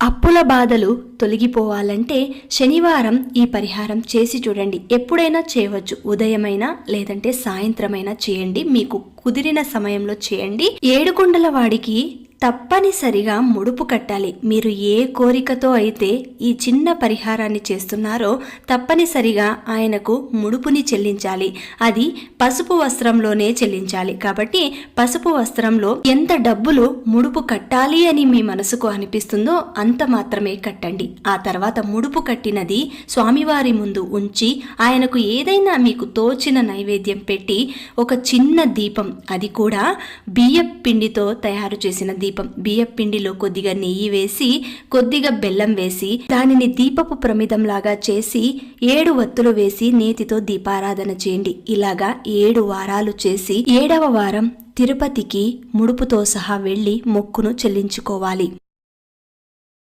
అప్పుల బాధలు తొలగిపోవాలంటే శనివారం ఈ పరిహారం చేసి చూడండి. ఎప్పుడైనా చేయవచ్చు, ఉదయమైనా లేదంటే సాయంత్రమైనా చేయండి, మీకు కుదిరిన సమయంలో చేయండి. ఏడుకొండల వాడికి తప్పనిసరిగా ముడుపు కట్టాలి. మీరు ఏ కోరికతో అయితే ఈ చిన్న పరిహారాన్ని చేస్తున్నారో తప్పనిసరిగా ఆయనకు ముడుపుని చెల్లించాలి. అది పసుపు వస్త్రంలోనే చెల్లించాలి. కాబట్టి పసుపు వస్త్రంలో ఎంత డబ్బులు ముడుపు కట్టాలి అని మీ మనసుకు అనిపిస్తుందో అంత మాత్రమే కట్టండి. ఆ తర్వాత ముడుపు కట్టినది స్వామివారి ముందు ఉంచి ఆయనకు ఏదైనా మీకు తోచిన నైవేద్యం పెట్టి ఒక చిన్న దీపం, అది కూడా బియ్యం పిండితో తయారు చేసిన దీపం, బియ్యం పిండిలో కొద్దిగా నెయ్యి వేసి కొద్దిగా బెల్లం వేసి దానిని దీపపు ప్రమిదంలాగా చేసి 7 వత్తులు వేసి నేతితో దీపారాధన చేయండి. ఇలాగా 7 వారాలు చేసి 7వ వారం తిరుపతికి ముడుపుతో సహా వెళ్లి మొక్కును చెల్లించుకోవాలి.